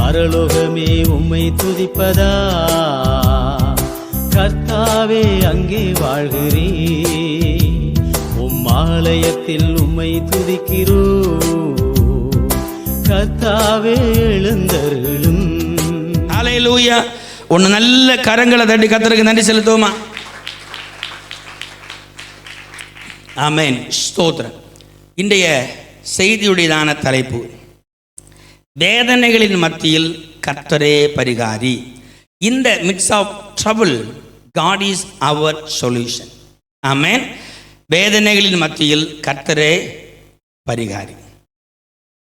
பரலோகமே உம்மை துதிப்பதா, கர்த்தாவே அங்கே வாழ்கிறே, உம் ஆலயத்தில் உம்மை துதிக்கிறோ, கர்த்தாவே எழுந்தருளும். ஹல்லேலூயா. ஒன்று நல்ல கரங்களை தட்டி கர்த்தருக்கு நன்றி செலுத்துவோமா? ஆமென், ஸ்தோத்திரம். இன்றைய செய்தியுடையதான தலைப்பு, வேதனைகளின் மத்தியில் கர்த்தரே பரிகாரி. In the midst of trouble God is our solution. Amen. வேதனைகளின் மத்தியில் கர்த்தரே பரிகாரி.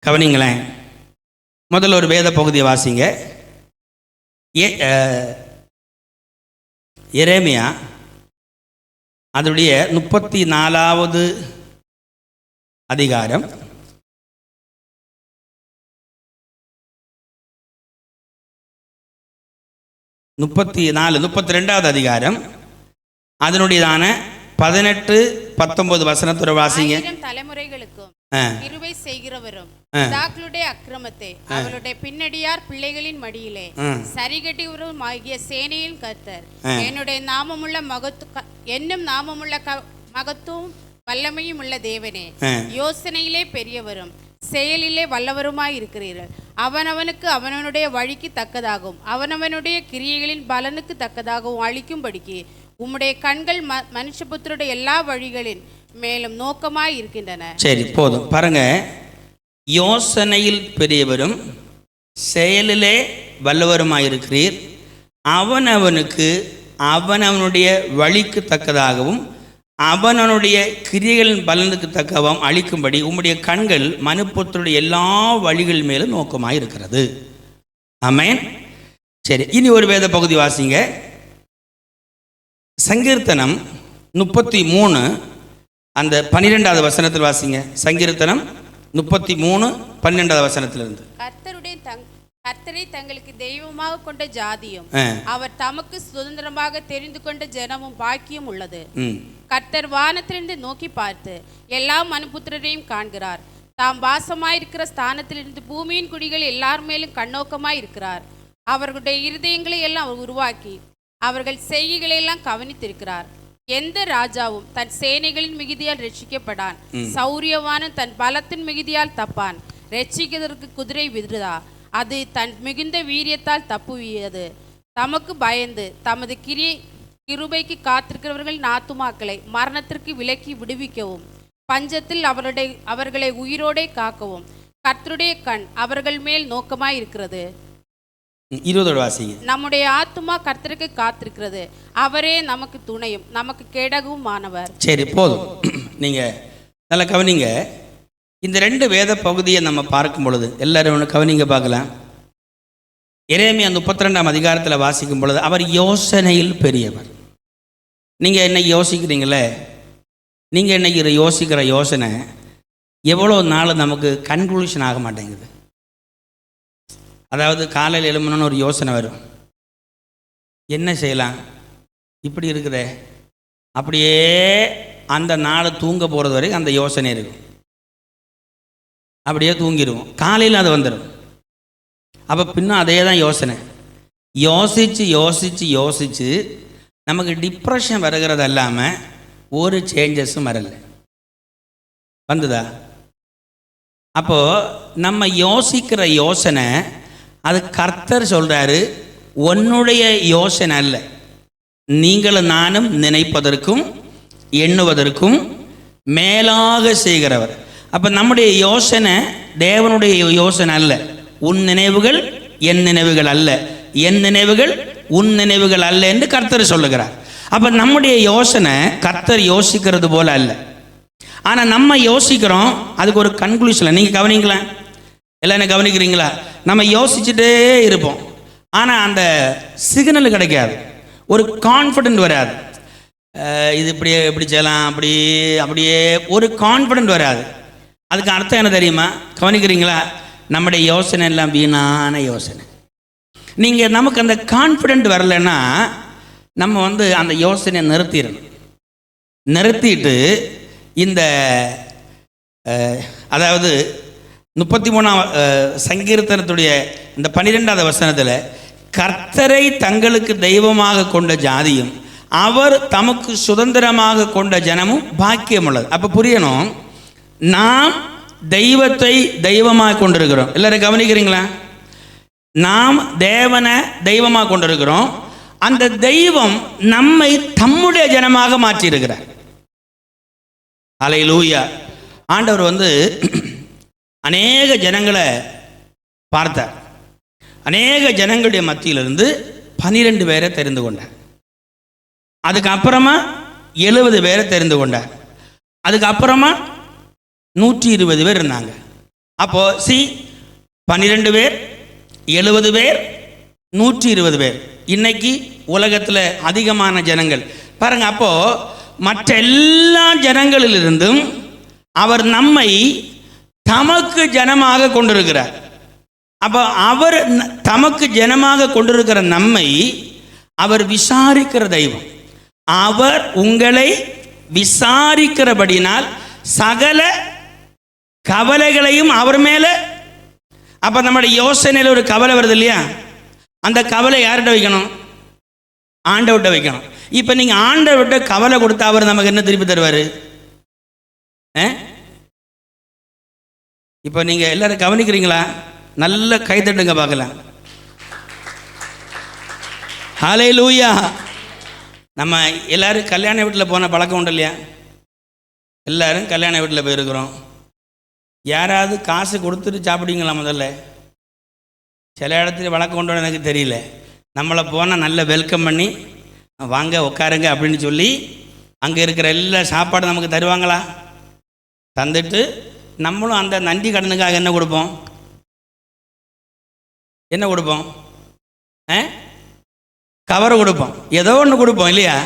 கவனிங்களேன், முதல்ல ஒரு வேத பகுதியை வாசிங்க. எரேமியா அதனுடைய 34வது அதிகாரம் 32வது அதிகாரம் அதனுடையதான 18-19 வசனத்துறை வாசிங்க. தலைமுறைகளுக்கும் கிருபை செய்கிறவரும் தாக்களுடைய அக்கிரமத்தை அவளுடைய பின்னடியார் பிள்ளைகளின் மடியிலே சரிகட்டிவரும் ஆகிய சேனையின் கர்த்தர் என்னுடைய நாமமுள்ள மகத்துவம் வல்லமையும் உள்ள தேவனே, யோசனையிலே பெரியவரும் செயலிலே வல்லவருமாய் இருக்கிறீர்கள். அவனவனுக்கு அவனவனுடைய வழிக்கு தக்கதாகவும் அவனவனுடைய கிரியைகளின் பலனுக்கு தக்கதாகவும் அளிக்கும்படிக்கு உம்முடைய கண்கள் மனுஷபுத்திரருடைய எல்லா வழிகளின் மேலும் நோக்கமாய் இருக்கின்றன. சரி, போதும். பாருங்க, யோசனையில் பெரியவரும் செயலிலே வல்லவருமாயிருக்கிறீர், அவனவனுக்கு அவனவனுடைய வழிக்கு தக்கதாகவும் அவனவனுடைய கிரியைகளின் பலனுக்கு தக்கவும் அளிக்கும்படி உம்முடைய கண்கள் மனுபுத்திரருடைய எல்லா வழிகள் மேலும் நோக்கமாக இருக்கிறது. ஆமென். சரி, இனி ஒரு வேத பகுதி வாசிங்க. சங்கீர்த்தனம் 33 அந்த 12வது வசனத்தில் வாசிங்க. சங்கீர்த்தனம் 33:12 வசனத்திலிருந்து. கர்த்தரை தங்களுக்கு தெய்வமாக கொண்ட ஜாதியும் அவர் தமக்கு சுதந்திரமாக தெரிந்து கொண்ட ஜனமும் பாக்கியம் உள்ளது. கர்த்தர் வானத்திலிருந்து நோக்கி பார்த்து எல்லா மனுபுத்திரரையும் காண்கிறார். தாம் வாசமாயிருக்கிற ஸ்தானத்திலிருந்து பூமியின் குடிகள் எல்லார் மேலும் கண்ணோக்கமாய் இருக்கிறார். அவர்களுடைய இருதயங்களை எல்லாம் உருவாக்கி அவர்கள் செய்கைகளை எல்லாம் கவனித்திருக்கிறார். எந்த ராஜாவும் தன் சேனைகளின் மிகுதியால் ரட்சிக்கப்படான், சௌரியவான தன் பலத்தின் மிகுதியால் தப்பான். ரட்சிக்கிறதற்கு குதிரை விடுதா, அது தன் மிகுந்த வீரியத்தால் தப்புவியது. தமக்கு பயந்து தமது கிருபைக்கு காத்திருக்கிறவர்கள் ஆத்துமாக்களை மரணத்திற்கு விலக்கி விடுவிக்கவும் பஞ்சத்தில் அவர்களை உயிரோடே காக்கவும் கர்த்தருடைய கண் அவர்கள் மேல் நோக்கமாய் இருக்கிறது. 20 வாசிங்க. நம்முடைய ஆத்துமா கர்த்தருக்கு காத்திருக்கிறது, அவரே நமக்கு துணையும் நமக்கு கேடகவும் ஆனவர். சரி, போதும். நீங்க நல்லா கவனிங்க. இந்த 2 வேத பகுதியை நம்ம பார்க்கும் பொழுது எல்லாரும் ஒன்று கவனிங்க பார்க்கலாம். எரேமியா 32ஆம் அதிகாரத்தில் வாசிக்கும் பொழுது அவர் யோசனையில் பெரியவர். நீங்கள் என்னைக்கு யோசிக்கிறீங்களே, நீங்கள் என்னைக்கு யோசிக்கிற யோசனை எவ்வளோ நாள் நமக்கு கன்க்ளூஷன் ஆக மாட்டேங்குது. அதாவது காலையில் எழும்பணுன்னு ஒரு யோசனை வரும், என்ன செய்யலாம், இப்படி இருக்குதே, அப்படியே அந்த நாள் தூங்க போகிறது வரைக்கும் அந்த யோசனை இருக்கும். அப்படியே தூங்கிடுவோம், காலையில் அது வந்துடும். அப்போ பின்னும் அதே தான் யோசனை. யோசித்து யோசித்து யோசித்து நமக்கு டிப்ரெஷன் வருகிறது இல்லாமல் ஒரு சேஞ்சஸும் வரல. வந்துதா? அப்போது நம்ம யோசிக்கிற யோசனை அது கர்த்தர் சொல்கிறாரு, உன்னுடைய யோசனை அல்ல, நீங்களும் நானும் நினைப்பதற்கும் எண்ணுவதற்கும் மேலாக செய்கிறவர். அப்போ நம்முடைய யோசனை தேவனுடைய யோசனை அல்ல. உன் நினைவுகள் என் நினைவுகள் அல்ல, என் நினைவுகள் உன் நினைவுகள் அல்ல என்று கர்த்தர் சொல்லுகிறார். அப்போ நம்முடைய யோசனை கர்த்தர் யோசிக்கிறது போல அல்ல. ஆனால் நம்ம யோசிக்கிறோம், அதுக்கு ஒரு கன்க்ளூஷன். நீங்கள் கவனிங்களா, எல்லாம் என்ன கவனிக்கிறீங்களா? நம்ம யோசிச்சுட்டே இருப்போம், ஆனால் அந்த சிக்னல் கிடைக்காது, ஒரு கான்ஃபிடென்ட் வராது. இது இப்படியே எப்படி செய்யலாம், அப்படியே ஒரு கான்ஃபிடென்ட் வராது. அதுக்கு அர்த்தம் என்ன தெரியுமா? கவனிக்கிறீங்களா? நம்முடைய யோசனை எல்லாம் வீணான யோசனை. நீங்கள் நமக்கு அந்த கான்ஃபிடென்ட் வரலைன்னா நம்ம அந்த யோசனையை நிறுத்திட்டு இந்த அதாவது 33 சங்கீர்த்தனத்துடைய இந்த 12வது வசனத்தில் கர்த்தரை தங்களுக்கு தெய்வமாக கொண்ட ஜாதியும் அவர் தமக்கு சுதந்திரமாக கொண்ட ஜனமும் பாக்கியம் உள்ளது. அப்போ புரியணும், நாம் தெய்வத்தை தெய்வமாக கொண்டிருக்கிறோம். எல்லாரும் கவனிக்கிறீங்களா? நாம் தேவனை தெய்வமாக கொண்டிருக்கிறோம். அந்த தெய்வம் நம்மை தம்முடைய ஜனமாக மாற்றியிருக்கிறார். அல்லேலூயா. ஆண்டவர் அநேக ஜனங்களை பார்த்தார். அநேக ஜனங்களுடைய மத்தியிலிருந்து 12 பேரை தெரிந்து கொண்டார். அதுக்கப்புறமா 70 பேரை தெரிந்து கொண்டார். அதுக்கப்புறமா 120 பேர் இருந்தாங்க. அப்போ 12 பேர், 70 பேர், 120 பேர். இன்னைக்கு உலகத்தில் அதிகமான ஜனங்கள் பாருங்க. அப்போ மற்ற எல்லா ஜனங்களிலிருந்தும் அவர் நம்மை தமக்கு ஜனமாக கொண்டிருக்கிறார். அப்போ அவர் தமக்கு ஜனமாக கொண்டிருக்கிற நம்மை அவர் விசாரிக்கிற தெய்வம். அவர் உங்களை விசாரிக்கிறபடினால் சகல கவலைகளையும் அவர் மேலே. அப்போ நம்முடைய யோசனையில் ஒரு கவலை வருது இல்லையா? அந்த கவலை யார்கிட்ட வைக்கணும்? ஆண்டவர்கிட்ட வைக்கணும். இப்போ நீங்கள் ஆண்டவர்கிட்ட கவலை கொடுத்தா அவர் நமக்கு என்ன திருப்பி தருவார்? இப்போ நீங்கள் எல்லாரும் கவனிக்கிறீங்களா? நல்ல கைத்தட்டுங்க பார்க்கலாம். ஹல்லேலூயா. நம்ம எல்லாரும் கல்யாண வீட்டில் போன பழக்கம் உண்டு இல்லையா? எல்லாரும் கல்யாண வீட்டில் போயிருக்கிறோம். யாராவது காசு கொடுத்துட்டு சாப்பிடுவீங்களா? முதல்ல சில இடத்துல வழக்கம் உண்டோன்னு எனக்கு தெரியல. நம்மளை போனால் நல்ல வெல்கம் பண்ணி வாங்க உட்காருங்க அப்படின்னு சொல்லி அங்கே இருக்கிற எல்லா சாப்பாடும் நமக்கு தருவாங்களா? தந்துட்டு நம்மளும் அந்த நன்றி கடனுக்காக என்ன கொடுப்போம்? என்ன கொடுப்போம்? கவரை கொடுப்போம், ஏதோ ஒன்று கொடுப்போம் இல்லையா?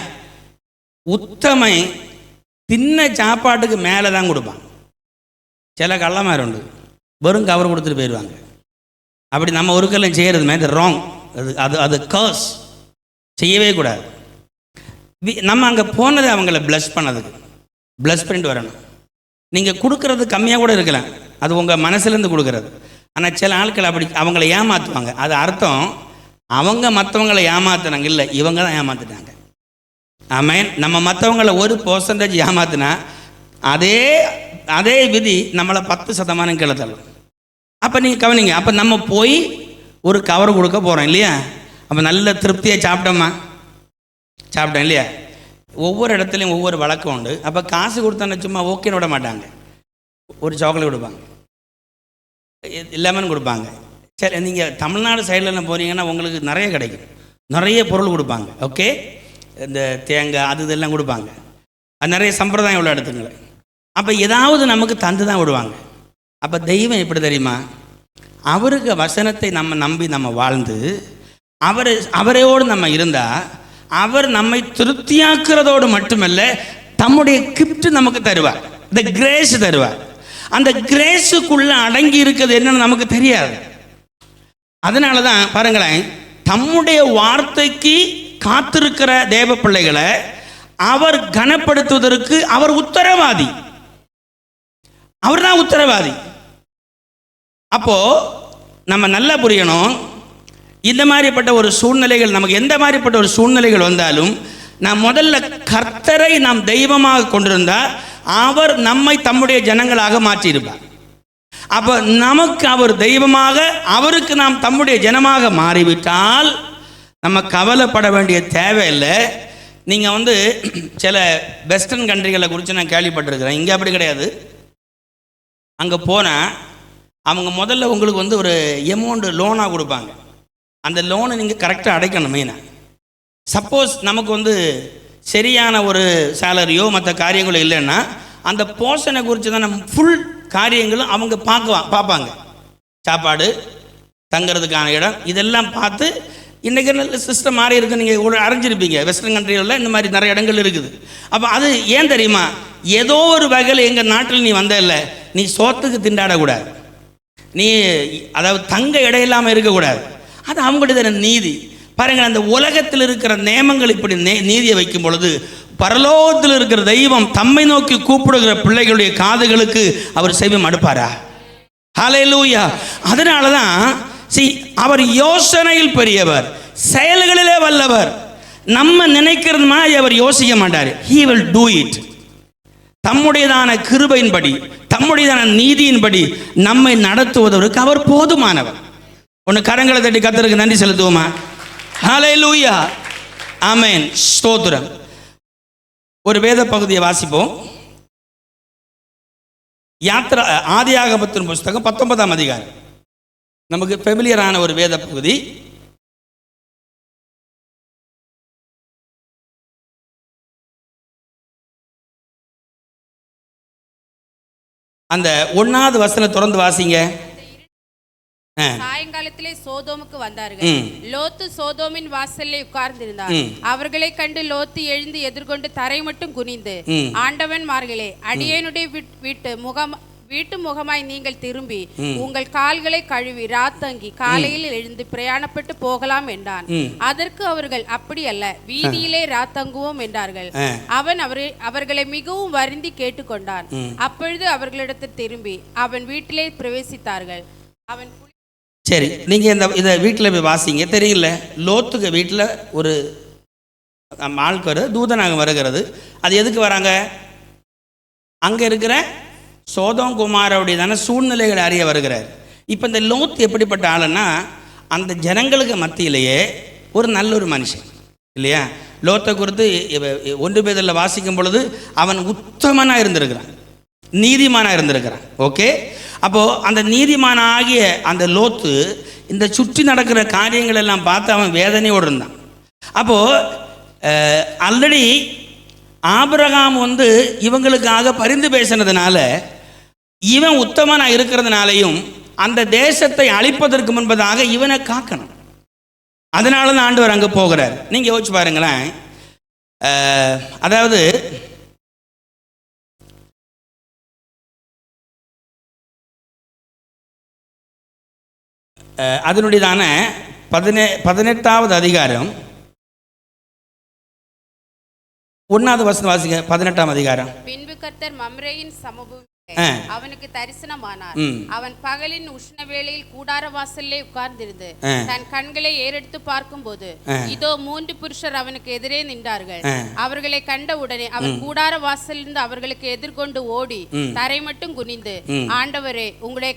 உத்தமை தின்ன சாப்பாட்டுக்கு மேலே தான் கொடுப்பான். சில கள்ளமாரி உண்டு, வெறும் கவர் கொடுத்துட்டு போயிடுவாங்க. அப்படி நம்ம ஒருக்கெல்லாம் செய்கிறது மேலே ராங். அது அது கர்ஸ், செய்யவே கூடாது. நம்ம அங்கே போனது அவங்கள ப்ளஸ் பண்ணதுக்கு, ப்ளஸ் பண்ணிட்டு வரணும். நீங்கள் கொடுக்கறது கம்மியாக கூட இருக்கலாம், அது உங்கள் மனசுலேருந்து கொடுக்கறது. ஆனால் சில ஆட்கள் அப்படி அவங்கள ஏமாற்றுவாங்க. அது அர்த்தம் அவங்க மற்றவங்களை ஏமாத்துனாங்க இல்லை, இவங்க தான் ஏமாத்துட்டாங்க. ஆமென். நம்ம மற்றவங்களை 1% ஏமாத்துனா அதே விதி நம்மளை 10% கீழே தள்ளும். அப்போ நீங்கள் கவனிங்க. அப்போ நம்ம போய் ஒரு கவர் கொடுக்க போகிறோம் இல்லையா? அப்போ நல்ல திருப்தியாக சாப்பிட்டோம் இல்லையா? ஒவ்வொரு இடத்துலையும் ஒவ்வொரு வழக்கம் உண்டு. அப்போ காசு கொடுத்தோன்னு சும்மா ஓகேன்னு விட மாட்டாங்க. ஒரு சாக்லேட் கொடுப்பாங்க, லெமன் கொடுப்பாங்க. சரி, நீங்கள் தமிழ்நாடு சைடில் போகிறீங்கன்னா உங்களுக்கு நிறைய கிடைக்கும், நிறைய பொருள் கொடுப்பாங்க. ஓகே, இந்த தேங்காய் அது இதெல்லாம் கொடுப்பாங்க. அது நிறைய சம்பிரதாயம் உள்ள இடத்துங்களை. அப்போ ஏதாவது நமக்கு தந்து தான் விடுவாங்க. அப்போ தெய்வம் எப்படி தெரியுமா? அவருக்கு வசனத்தை நம்ம நம்பி நம்ம வாழ்ந்து அவரையோடு நம்ம இருந்தால் அவர் நம்மை திருப்தியாக்குறதோடு மட்டுமல்ல, தம்முடைய கிஃப்ட் நமக்கு தருவார், இந்த கிரேஸ் தருவார். அந்த கிரேஸுக்குள்ளே அடங்கி இருக்கிறது என்னன்னு நமக்கு தெரியாது. அதனால தான் பாருங்களேன், தம்முடைய வார்த்தைக்கு காத்திருக்கிற தேவ பிள்ளைகளை அவர் கனப்படுத்துவதற்கு அவர் உத்தரவாதி. அவர் தான் உத்தரவாதி. அப்போ நம்ம நல்லா புரியணும், இந்த மாதிரிப்பட்ட ஒரு சூழ்நிலைகள் நமக்கு எந்த மாதிரிப்பட்ட ஒரு சூழ்நிலைகள் வந்தாலும் நாம் முதல்ல கர்த்தரை நாம் தெய்வமாக கொண்டிருந்தால் அவர் நம்மை தம்முடைய ஜனங்களாக மாற்றியிருப்பார். அப்போ நமக்கு அவர் தெய்வமாக, அவருக்கு நாம் தம்முடைய ஜனமாக மாறிவிட்டால் நம்ம கவலைப்பட வேண்டிய தேவையில்லை. நீங்கள் சில வெஸ்டர்ன் கண்ட்ரிகளை குறித்து நான் கேள்விப்பட்டிருக்கிறேன். இங்கே அப்படி கிடையாது. அங்கே போனால் அவங்க முதல்ல உங்களுக்கு ஒரு எமௌண்ட் லோனாக கொடுப்பாங்க. அந்த லோனை நீங்கள் கரெக்டாக அடைக்கணும். மெயினாக சப்போஸ் நமக்கு சரியான ஒரு சேலரியோ மற்ற காரியங்களோ இல்லைன்னா அந்த போஷனை குறித்து தான் நம்ம ஃபுல் காரியங்களும் அவங்க பார்ப்பாங்க. சாப்பாடு, தங்கிறதுக்கான இடம், இதெல்லாம் பார்த்து இன்றைக்கி நல்ல சிஸ்டம் மாறி இருக்குது. நீங்கள் அறிஞ்சிருப்பீங்க, வெஸ்டர்ன் கண்ட்ரிகளில் இந்த மாதிரி நிறைய இடங்கள் இருக்குது. அப்போ அது ஏன் தெரியுமா? ஏதோ ஒரு வகையில் எங்கள் நாட்டில் நீ வந்த இல்லை, நீ சோத்துக்கு திண்டாடக்கூடாது, நீ அதாவது தங்க இடம் இல்லாமல் இருக்கக்கூடாது. அது அவங்களுடைய நீதி. பாருங்கள், அந்த உலகத்தில் இருக்கிற நியமங்கள் இப்படி நீதியை வைக்கும் பொழுது பரலோகத்தில் இருக்கிற தெய்வம் தம்மை நோக்கி கூப்பிடுகிற பிள்ளைகளுடைய காதுகளுக்கு அவர் செவி மடுப்பாரா? ஹல்லேலூயா. அதனால தான் அவர் யோசனையில் பெரியவர், செயல்களிலே வல்லவர். நம்ம நினைக்கிறது மாதிரி அவர் யோசிக்க மாட்டார். He will do it. தம்முடையதான கிருபையின்படி, தம்முடையதான நீதியின்படி நம்மை நடத்துவதற்கு அவர் போதுமானவர். ஒன்று கரங்களை தட்டி கர்த்தருக்கு நன்றி செலுத்துவோமா? ஹல்லேலூயா, ஆமென், ஸ்தோத்திரம். ஒரு வேத பகுதியை வாசிப்போம். யாத்ரா ஆதியாகமத்தின் புஸ்தகம் 19ஆம் அதிகாரம். நமக்கு ஃபெமிலியரான ஒரு வேத பகுதி. அந்த 1வது வசனம் தொடர்ந்து வாசிங்க. சாயங்காலத்திலே சோதோமுக்கு வந்தார்கள். லோத்து சோதோமின் வாசல்லே உட்கார்ந்திருந்தார். அவர்களை கண்டு லோத்து எழுந்து எதிர்கொண்டு தரை மட்டும் குனிந்து, ஆண்டவன்மார்களே, அடியேனுடைய வீட்டு முகமாய் நீங்கள் திரும்பி உங்கள் கால்களை கழுவி ராத்தங்கி காலையில் எழுந்து பிரயாணப்பட்டு போகலாம் என்றான். அதற்கு அவர்கள், அப்படி அல்ல, வீதியிலே ராத்தங்குவோம் என்றார்கள். அவன் அவர்களை மிகவும் வருந்தி கேட்டுக்கொண்டான். அப்பொழுது அவர்களிடத்தில் திரும்பி அவன் வீட்டிலே பிரவேசித்தார்கள். அவன் சரி, நீங்கள் இதை வீட்டில் போய் வாசிங்க. தெரியல, லோத்துக்கு வீட்டில் ஒரு ஆள்கரு தூதனாக வருகிறது. அது எதுக்கு வராங்க? அங்கே இருக்கிற சோதோம் குமாரோடையதான சூழ்நிலைகளை அறிய வருகிறார். இப்போ இந்த லோத் எப்படிப்பட்ட ஆளுன்னா, அந்த ஜனங்களுக்கு மத்தியிலேயே ஒரு நல்ல ஒரு மனுஷன் இல்லையா? லோத்தை குறித்து 1 பேதுல வாசிக்கும் பொழுது அவன் உத்தமனாக இருந்திருக்கிறான், நீதிமானாக இருந்திருக்கிறான். ஓகே, அப்போது அந்த நீதிமானாகிய அந்த லோத்து இந்த சுற்றி நடக்கிற காரியங்கள் எல்லாம் பார்த்து அவன் வேதனையோடு இருந்தான். அப்போது ஆல்ரெடி ஆபிரகாம் இவங்களுக்காக பரிந்து பேசினதுனால, இவன் உத்தமனாக இருக்கிறதுனாலையும் அந்த தேசத்தை அழிப்பதற்கு முன்பதாக இவனை காக்கணும். அதனால தான் ஆண்டவர் அங்கே போகிறார். நீங்கள் யோசிச்சு பாருங்களேன். அதாவது அதனுடையதான 18வது அதிகாரம் 1வது வசனம் வாசிங்க. 18ஆம் அதிகாரம். பின்பு கர்த்தர் மம்ரேயின் சமபூமியிலே அவனுக்கு தரிசனமானார். அவன் பகலின் உஷ்ண வேளையில் கூடார வாசல்லே உட்கார்ந்திருந்து தன் கண்களை ஏறெடுத்து பார்க்கும்போது, இதோ 3 புருஷர் அவனுக்கு எதிரே நின்றார்கள். அவர்களை கண்ட உடனே அவன் கூடார வாசலிருந்து அவர்களுக்கு எதிர்கொண்டு ஓடி தரை மட்டும் குனிந்து, ஆண்டவரே, உங்களுடைய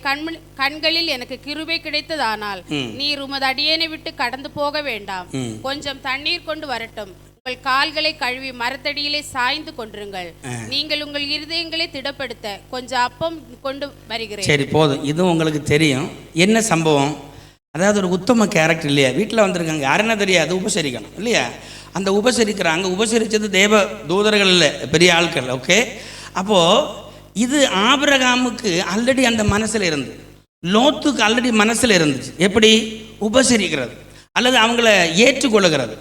கண்களில் எனக்கு கிருபை கிடைத்ததானால் நீர் உமது அடியேனை விட்டு கடந்து போக வேண்டாம். கொஞ்சம் தண்ணீர் கொண்டு வரட்டும். உங்கள் கால்களை கழுவி மரத்தடியிலே சாய்ந்து கொண்டிருங்கள். நீங்கள் உங்கள் இருதயங்களை திடப்படுத்த கொஞ்சம் அப்பம் கொண்டு வருகிறேன். சரி, போதும். இதுவும் உங்களுக்கு தெரியும் என்ன சம்பவம். அதாவது ஒரு உத்தம கேரக்டர் இல்லையா? வீட்டில் வந்திருக்காங்க, யாருன்னா தெரியாது, உபசரிக்கணும் இல்லையா? அந்த உபசரிக்கிறாங்க. உபசரித்தது தேவ தூதர்கள் இல்லை, பெரிய ஆட்கள். ஓகே, அப்போது இது ஆபிரகாமுக்கு ஆல்ரெடி அந்த மனசில் இருந்து, லோத்துக்கு ஆல்ரெடி மனசில் இருந்துச்சு. எப்படி உபசரிக்கிறது அல்லது அவங்கள ஏற்றுக்கொள்ளுகிறது.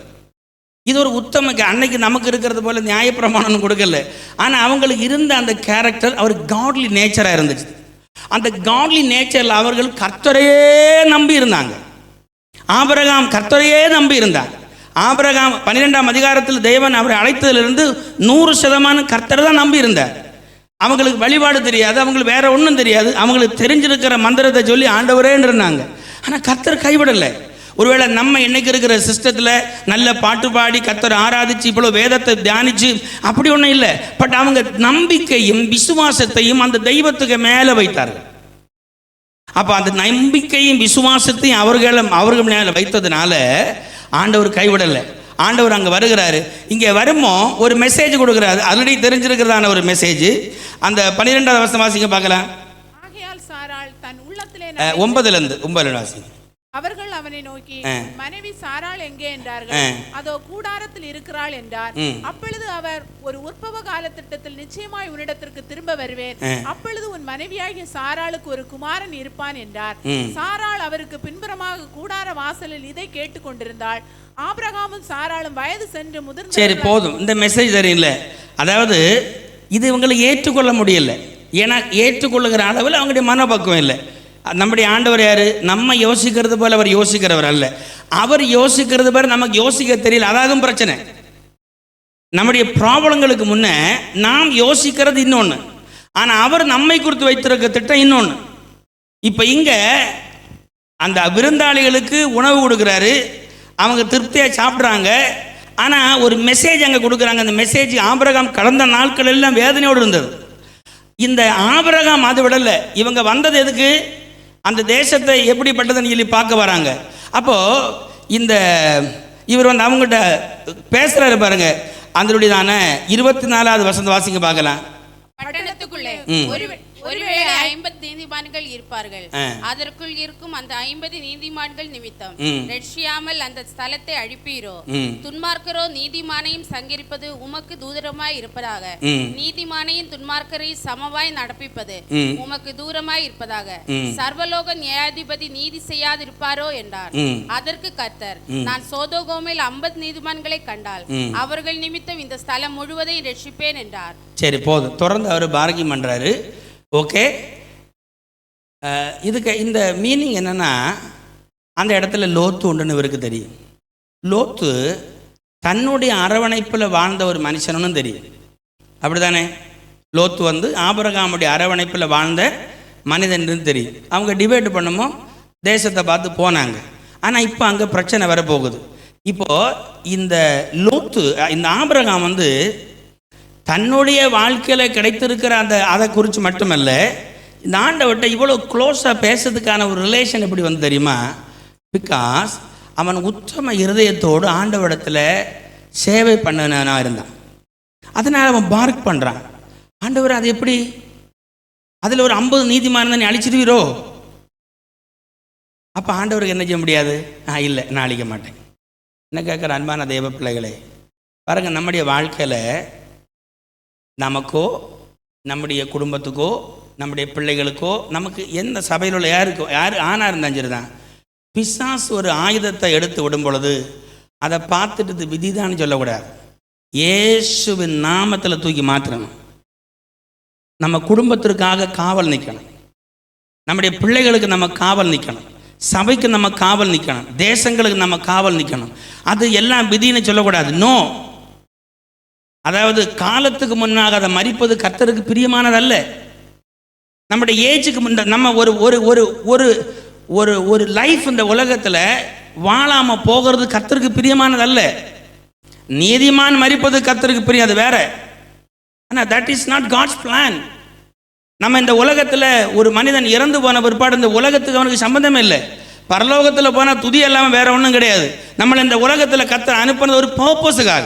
இது ஒரு உத்தம அன்னைக்கு நமக்கு இருக்கிறது போல நியாயப்பிரமாணம் கொடுக்கல. ஆனால் அவங்களுக்கு இருந்த அந்த கேரக்டர் அவர் காட்லி நேச்சராக இருந்துச்சு. அந்த காட்லி நேச்சரில் அவர்கள் கர்த்தரையே நம்பி இருந்தாங்க. ஆபிரகாம் கர்த்தரையே நம்பி இருந்தார். ஆபிரகாம் 12ஆம் அதிகாரத்தில் தேவன் அவரை அழைத்ததிலிருந்து 100% கர்த்தரை தான் நம்பி இருந்தார். அவங்களுக்கு வழிபாடு தெரியாது, அவங்களுக்கு வேற ஒன்றும் தெரியாது. அவங்களுக்கு தெரிஞ்சிருக்கிற மந்திரத்தை சொல்லி ஆண்டவரேன்னு இருந்தாங்க. ஆனால் கர்த்தர் கைவிடலை. ஒருவேளை நம்ம இன்னைக்கு இருக்கிற சிஸ்டத்தில் நல்ல பாட்டு பாடி கர்த்தரை ஆராதிச்சு இவ்வளோ வேதத்தை தியானிச்சு அப்படி ஒன்றும் இல்லை. பட் அவங்க நம்பிக்கையும் விசுவாசத்தையும் அந்த தெய்வத்துக்கு மேலே வைத்தார்கள். அப்போ அந்த நம்பிக்கையும் விசுவாசத்தையும் அவர்கள் மேலே வைத்ததுனால ஆண்டவர் கைவிடலை. ஆண்டவர் அங்கே வருகிறாரு. இங்கே வருமோ ஒரு மெசேஜ் கொடுக்குறாரு, ஆல்ரெடி தெரிஞ்சிருக்கிறதான ஒரு மெசேஜ். அந்த 12வது வசனம் வாசிங்க பார்க்கலாம். 9 வாசிங்க. அவர்கள் அவனை நோக்கி, மனைவி சாராள் எங்கே என்றார்கள். அதோ கூடாரத்தில் இருக்கிறாள் என்றார். அப்பொழுது அவர், ஒரு உற்பவ கால திட்டத்தில் நிச்சயமாய் உன்னிடத்திற்கு திரும்ப வருவேன். அப்பொழுது உன் மனைவியாகிய சாராளுக்கு ஒரு குமாரன் இருப்பான் என்றார். சாராள் அவருக்கு பின்புறமாக கூடார வாசலில் இதை கேட்டுக் கொண்டிருந்தாள். ஆபிரகாமும் சாராளும் வயது சென்று முதிர்ந்து. சரி, போதும். இந்த மெசேஜ் தெரியல. அதாவது இது இவங்களை ஏற்றுக்கொள்ள முடியல. ஏன்னா ஏற்றுக்கொள்ளுகிற அளவில் அவங்களுடைய மனப்பக்குவம் இல்லை. நம்முடைய ஆண்டவர் யாரு? நம்ம யோசிக்கிறது போல அவர் யோசிக்கிறவர் அல்ல. அவர் யோசிக்கிறது போல நமக்கு யோசிக்க தெரியல. அதாகும் பிரச்சனை. நம்முடைய ப்ராப்ளங்களுக்கு முன்னே நாம் யோசிக்கிறது இன்னொன்று, ஆனால் அவர் நம்மை குறித்து வைத்திருக்க திட்டம் இன்னொன்று. இப்போ இங்கே அந்த விருந்தாளிகளுக்கு உணவு கொடுக்குறாரு, அவங்க திருப்தியாக சாப்பிட்றாங்க. ஆனால் ஒரு மெசேஜ் அங்கே கொடுக்குறாங்க. அந்த மெசேஜ் ஆபிரகாம் கடந்த நாட்கள் எல்லாம் வேதனையோடு இருந்தது. இந்த ஆபிரகாம் அது விடலை. இவங்க வந்தது எதுக்கு? அந்த தேசத்தை எப்படிப்பட்டதுன்னு சொல்லி பார்க்க வராங்க. அப்போது இந்த இவர் வந்து அவங்ககிட்ட பேசுகிறாரு பாருங்க. அதனுடையதான 24வது வசனத்தை வாசிங்க பார்க்கலாம். பட்டணத்துக்குள்ளே ஒருவேளை 50 நீதிமான்கள் இருப்பார்கள். அதற்குள் இருக்கும் அந்த 50 நீதிமான்கள் நிமித்தம் ரட்சியாமல் அந்த ஸ்தலத்தை அழிப்பீரோ? துன்மார்க்கரோ நீதிமானையும் சங்கரிப்பது உமக்கு தூரமாய் இருப்பதாக. நீதிமானையும் துன்மார்க்கரையும் சமமாய் நடப்பிப்பது உமக்கு தூரமாய் இருப்பதாக. சர்வலோக நியாயாதிபதி நீதி செய்யாதிருப்பாரோ என்றார். அதற்கு கர்த்தர், நான் சோதோகோமில் 50 நீதிமான்களை கண்டால் அவர்கள் நிமித்தம் இந்த ஸ்தலம் முழுவதையும் ரட்சிப்பேன் என்றார். சரி, போதும். தொடர்ந்து அவர் பார்க்கிங் பண்ணுறாரு. ஓகே, இதுக்கு இந்த மீனிங் என்னென்னா, அந்த இடத்துல லோத்து உண்டுன்னு இவருக்கு தெரியும். லோத்து தன்னுடைய அரவணைப்பில் வாழ்ந்த ஒரு மனுஷனுன்னு தெரியும். அப்படி தானே? லோத்து வந்து ஆபிரகாமுடைய அரவணைப்பில் வாழ்ந்த மனிதன்னு தெரியும். அவங்க டிபேட் பண்ணுமோ தேசத்தை பார்த்து போனாங்க. ஆனால் இப்போ அங்கே பிரச்சனை வரப்போகுது. இப்போது இந்த லோத்து, இந்த ஆபிரகாம் வந்து தன்னுடைய வாழ்க்கையில் கிடைத்திருக்கிற அதை குறித்து மட்டுமல்ல, இந்த ஆண்டவர்கிட்ட இவ்வளோ க்ளோஸாக பேசுறதுக்கான ஒரு ரிலேஷன் எப்படி வந்து தெரியுமா? பிகாஸ் அவன் உத்தம இருதயத்தோடு ஆண்டவரிடத்தில் சேவை பண்ணனா இருந்தான். அதனால் அவன் பார்க் பண்ணுறான். ஆண்டவர் அது எப்படி? அதில் ஒரு 50 நீதிமான் நீ அழிச்சிடுவீரோ? அப்போ ஆண்டவருக்கு என்ன செய்ய முடியாது? இல்லை, நான் அழிக்க மாட்டேன். என்ன கேட்குற அன்பான தேவ பிள்ளைகளே, பாருங்கள், நம்முடைய வாழ்க்கையில் நமக்கோ நம்முடைய குடும்பத்துக்கோ நம்முடைய பிள்ளைகளுக்கோ நமக்கு எந்த சபையில் உள்ள யார் ஆணாக இருந்தாலும் சரி தான், பிசாசு ஒரு ஆயுதத்தை எடுத்து விடும் பொழுது அதை பார்த்துட்டு விதிதான்னு சொல்லக்கூடாது. இயேசுவின் நாமத்தில் தூக்கி மாற்றணும். நம்ம குடும்பத்திற்காக காவல் நிற்கணும். நம்முடைய பிள்ளைகளுக்கு நம்ம காவல் நிற்கணும். சபைக்கு நம்ம காவல் நிற்கணும். தேசங்களுக்கு நம்ம காவல் நிற்கணும். அது எல்லாம் விதின்னு சொல்லக்கூடாது. நோ. அதாவது காலத்துக்கு முன்னாக அதை மறிப்பது கர்த்தருக்கு பிரியமானதல்ல. நம்முடைய ஏஜுக்கு முன்ன நம்ம ஒரு ஒரு ஒரு ஒரு ஒரு ஒரு லைஃப் இந்த உலகத்தில் வாழாமல் போகிறது கர்த்தருக்கு பிரியமானதல்ல. நீதிமான் மறிப்பது கர்த்தருக்கு பிரியம், அது வேற. ஆனால் that is not God's plan. நம்ம இந்த உலகத்தில் ஒரு மனிதன் இறந்து போன பிற்பாடு இந்த உலகத்துக்கு அவனுக்கு சம்பந்தமே இல்லை. பரலோகத்தில் போனால் துதி இல்லாமல் வேற ஒன்றும் கிடையாது. நம்மளை இந்த உலகத்தில் கர்த்தர் அனுப்புனது ஒரு பர்பஸுக்காக.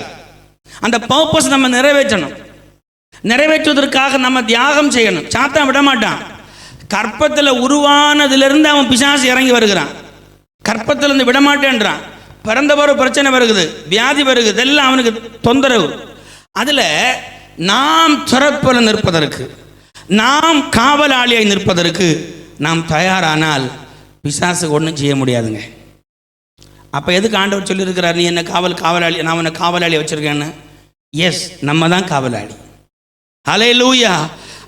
அந்த பர்பஸ் நம்ம நிறைவேற்றணும். நிறைவேற்றுவதற்காக நம்ம தியாகம் செய்யணும். சாத்தான் விட மாட்டான். கற்பத்தில் உருவானதிலிருந்து அவன் பிசாசு இறங்கி வருகிறான். கற்பத்திலிருந்து விடமாட்டேன்றான். பிறந்த போற பிரச்சனை வருகுது, வியாதி வருகுது, இதெல்லாம் அவனுக்கு தொந்தரவு. அதில் நாம் திறப்பில் நிற்பதற்கு, நாம் காவலாளியாய் நிற்பதற்கு நாம் தயாரானால் பிசாசுக்கு ஒன்றும் செய்ய முடியாதுங்க. அப்போ எதுக்கு ஆண்டவர் சொல்லியிருக்கிறார், நீ என்ன காவலாளி, நான் உன்னை காவலாளி வச்சுருக்கேன்னு? எஸ், நம்ம தான் காவலாளி. ஹல்லேலூயா.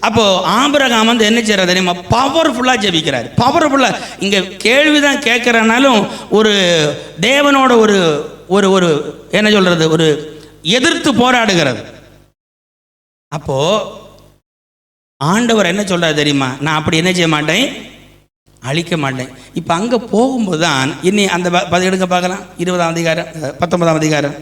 அப்போது ஆபிரகாம் வந்து என்ன செய்கிறார் தெரியுமா? பவர்ஃபுல்லாக ஜெபிக்கிறார். பவர்ஃபுல்லாக இங்கே கேள்விதான் கேட்குறனாலும் ஒரு தேவனோட ஒரு ஒரு ஒரு என்ன சொல்கிறது, ஒரு எதிர்த்து போராடுகிறது. அப்போது ஆண்டவர் என்ன சொல்கிறார் தெரியுமா? நான் அப்படி என்ன செய்ய மாட்டேன், அழிக்க மாட்டேன். இப்போ அங்கே போகும்போது தான் இனி அந்த எடுக்க பார்க்கலாம். 20ஆம் அதிகாரம் 19ஆம் அதிகாரம்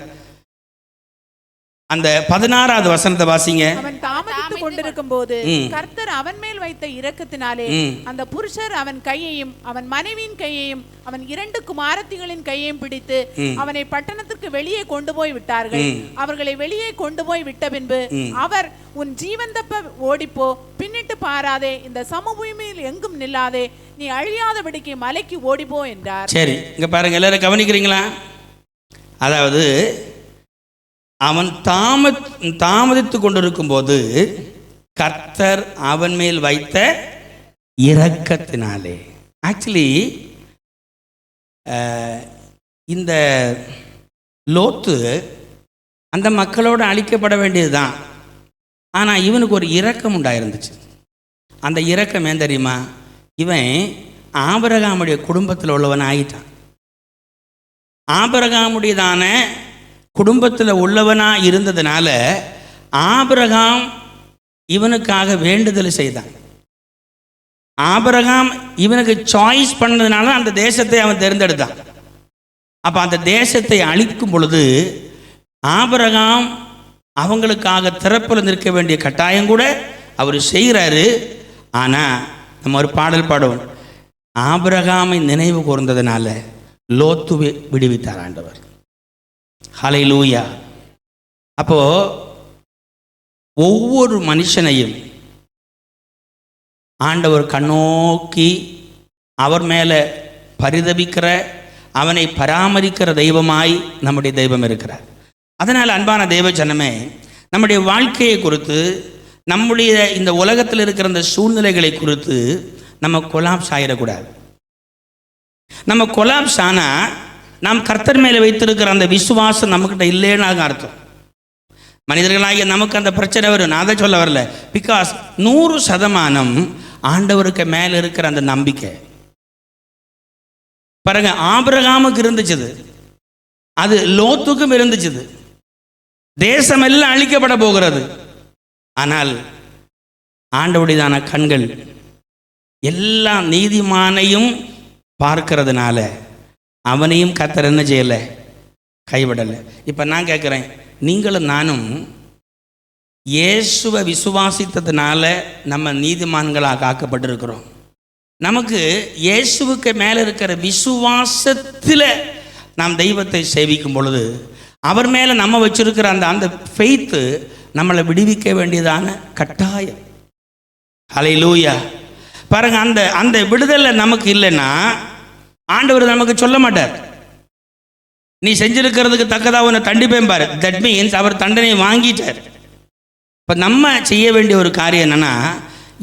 அந்த 16வது வசனத்தை வாசிங்க. அவன் தாமதித்துக் கொண்டிருக்கும் போது கர்த்தர் அவன் மேல் வைத்த இரக்கத்தினாலே அந்த புருஷர் அவன் கையையும் அவன் மனைவியின் கையையும் அவன் 2 குமாரத்திகளின் கையையும் பிடித்து அவனை பட்டணத்திற்கு வெளியே கொண்டு போய் விட்டார்கள். அவர்களை வெளியே கொண்டு போய் விட்ட பின்பு அவர், உன் ஜீவன் தப்ப ஓடிப்போ, பின்னிட்டு பாராதே, இந்த சமபூமியில் எங்கும் நில்லாதே, நீ அழியாதபடிக்கு மலைக்கு ஓடிப்போ என்றார். சரி, இங்க பாருங்க, எல்லாரும் கவனிக்கிறீங்களா? அதாவது அவன் தாமதித்து கொண்டிருக்கும் போது கர்த்தர் அவன் மேல் வைத்த இரக்கத்தினாலே, ஆக்சுவலி இந்த லோத்து அந்த மக்களோடு அழிக்கப்பட வேண்டியதுதான். ஆனால் இவனுக்கு ஒரு இரக்கம் உண்டாயிருந்துச்சு. அந்த இரக்கம் ஏன் தெரியுமா? இவன் ஆபிரகாமுடைய குடும்பத்தில் உள்ளவன் ஆகிட்டான். ஆபிரகாமுடையதான குடும்பத்தில் உள்ளவனாக இருந்ததுனால ஆபிரகாம் இவனுக்காக வேண்டுதல் செய்தான். ஆபிரகாம் இவனுக்கு சாய்ஸ் பண்ணதுனால அந்த தேசத்தை அவன் தேர்ந்தெடுத்தான். அப்போ அந்த தேசத்தை அழிக்கும் பொழுது ஆபிரகாம் அவங்களுக்காக திறப்பில் நிற்க வேண்டிய கட்டாயம் கூட அவர் செய்கிறாரு. ஆனால் நம்ம ஒரு பாடல் பாடுவோம், ஆபிரகாமை நினைவு கூர்ந்ததுனால லோத்துவை விடுவித்தார் ஆண்டவர். ஹல்லேலூயா. அப்போ ஒவ்வொரு மனுஷனையும் ஆண்டவர் கண்ணோக்கி அவர் மேலே பரிதபிக்கிற, அவனை பராமரிக்கிற தெய்வமாய் நம்முடைய தெய்வம் இருக்கிறார். அதனால் அன்பான தெய்வ ஜனமே, நம்முடைய வாழ்க்கையை குறித்து, நம்முடைய இந்த உலகத்தில் இருக்கிற இந்த சூழ்நிலைகளை குறித்து நம்ம கொலாப்ஸ் ஆகிடக்கூடாது. நம்ம கொலாப்ஸ் ஆனால் நாம் கர்த்தர் மேலே வைத்திருக்கிற அந்த விசுவாசம் நம்மக்கிட்ட இல்லைன்னு அர்த்தம். மனிதர்களாகிய நமக்கு அந்த பிரச்சனை வரும். நான் அதை சொல்ல வரல. பிகாஸ் 100% ஆண்டவருக்கு மேலே இருக்கிற அந்த நம்பிக்கை பாருங்க, ஆபிரகாமுக்கு இருந்துச்சு, அது லோத்துக்கும் இருந்துச்சு. தேசம் எல்லாம் அழிக்கப்பட போகிறது. ஆனால் ஆண்டவருடையதான கண்கள் எல்லா நீதிமானையும் பார்க்கிறதுனால அவனையும் கர்த்தர் என்ன செய்யலை, கைவிடலை. இப்போ நான் கேட்குறேன், நீங்களும் நானும் இயேசுவை விசுவாசித்ததுனால நம்ம நீதிமான்களாக ஆக்கப்பட்டிருக்கிறோம். நமக்கு இயேசுவுக்கு மேலே இருக்கிற விசுவாசத்தில் நாம் தெய்வத்தை சேவிக்கும் பொழுது அவர் மேலே நம்ம வச்சிருக்கிற அந்த அந்த ஃபெய்த்து நம்மளை விடுவிக்க வேண்டியதான கட்டாயம். ஹல்லேலூயா. பாருங்க, அந்த அந்த விடுதலை நமக்கு இல்லைன்னா ஆண்டவர் நமக்கு சொல்ல மாட்டார், நீ செஞ்சிருக்கிறதுக்கு தக்கதாக உன்னை தண்டிப்பேன் பாரு. தட் மீன்ஸ் அவர் தண்டனை வாங்கிட்டார். இப்போ நம்ம செய்ய வேண்டிய ஒரு காரியம் என்னென்னா,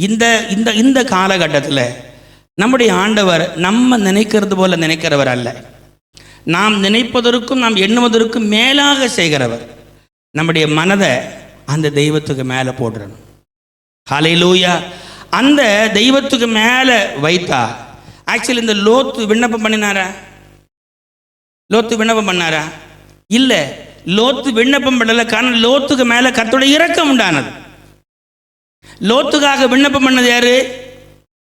இந்த இந்த இந்த காலகட்டத்தில் நம்முடைய ஆண்டவர் நம்ம நினைக்கிறது போல நினைக்கிறவர் அல்ல. நாம் நினைப்பதற்கும் நாம் எண்ணுவதற்கும் மேலாக செய்கிறவர். நம்முடைய மனதை அந்த தெய்வத்துக்கு மேலே போடுறணும். ஹல்லேலூயா. அந்த தெய்வத்துக்கு மேலே வைத்தா, ஆக்சுவலி இந்த லோத்து விண்ணப்பம் பண்ணினாரா? லோத்து விண்ணப்பம் பண்ணாரா? இல்லை, லோத்து விண்ணப்பம் பண்ணல. காரணம், லோத்துக்கு மேலே கர்த்தருடைய இரக்கம் உண்டானது. லோத்துக்காக விண்ணப்பம் பண்ணது யாரு?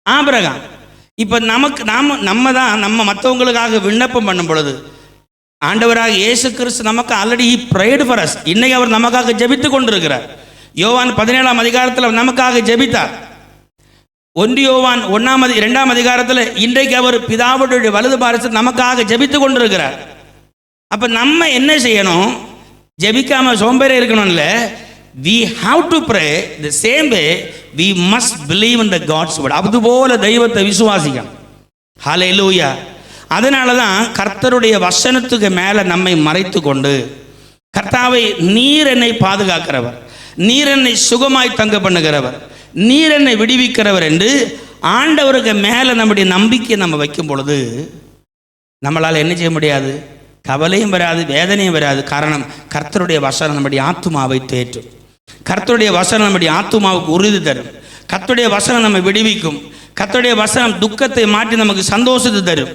ஆபிரகாம். இப்போ நம்ம மற்றவங்களுக்காக விண்ணப்பம் பண்ணும் பொழுது ஆண்டவராக இயேசு கிறிஸ்து நமக்கு ஆல்ரெடி ப்ரேயர்ட் ஃபார் அஸ். இன்னைக்கு அவர் நமக்காக ஜெபித்து கொண்டிருக்கிறார். யோவான் 17ஆம் அதிகாரத்தில் நமக்காக ஜெபித்தார். 1 யோவான் 2ஆம் அதிகாரத்தில் இன்றைக்கு அவர் பிதாவுடைய வலது பாரசத்தில் நமக்காக ஜெபித்து கொண்டிருக்கிறார். அப்போ நம்ம என்ன செய்யணும்? ஜெபிக்காம சோம்பேறி இருக்கணும்ல. we have to pray the same way we must believe in the God's word. அதுபோல தெய்வத்தை விசுவாசிக்கணும். ஹல்லேலூயா. அதனால தான் கர்த்தருடைய வசனத்துக்கு மேலே நம்மை மறைத்து கொண்டு, கர்த்தாவை நீர் என்னை பாதுகாக்கிறவர், நீர் என்னை சுகமாய் தங்க பண்ணுகிறவர், நீர் என்னை விடுவிக்கிறவர் என்று ஆண்டவருக்கு மேலே நம்முடைய நம்பிக்கை நம்ம வைக்கும் பொழுது நம்மளால் என்ன செய்ய முடியாது? கவலையும் வராது, வேதனையும் வராது. காரணம், கர்த்தருடைய வசனம் நம்முடைய ஆத்துமாவை தேற்றும். கர்த்தருடைய வசனம் நம்முடைய ஆத்துமாவுக்கு உறுதி தரும். கர்த்தருடைய வசனம் நம்ம விடுவிக்கும். கர்த்தருடைய வசனம் துக்கத்தை மாற்றி நமக்கு சந்தோஷத்தை தரும்.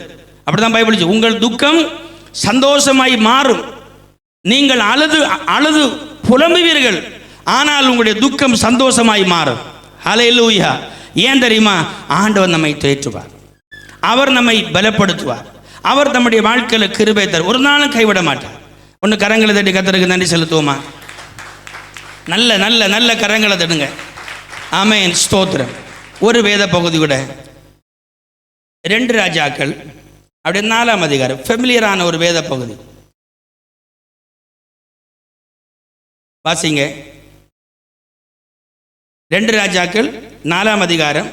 அப்படிதான் பைபிள் சொல்லுது, உங்கள் துக்கம் சந்தோஷமாய் மாறும். நீங்கள் அழுது அழுது புலம்புவீர்கள், ஆனால் உங்களுடைய துக்கம் சந்தோஷமாய் மாறும். ஹல்லேலூயா. ஏன் தெரியுமா? ஆண்டவர் நம்மை தேற்றுவார், அவர் நம்மை பலப்படுத்துவார், அவர் நம்முடைய வாழ்க்கையில் கிருபை தரும். ஒரு நாளும் கைவிட மாட்டார். ஒன்று கரங்களை தட்டி கர்த்தருக்கு நன்றி செலுத்துவோமா? நல்ல நல்ல நல்ல கரங்களை தட்டுங்க. ஆமென், ஸ்தோத்திரம். ஒரு வேத பகுதி கூட 2 ராஜாக்கள் அப்படி 4ஆம் அதிகாரம், ஃபெமிலியரான ஒரு வேத பகுதி. வாசிங்க. 2 ராஜாக்கள் 4ஆம் அதிகாரம்.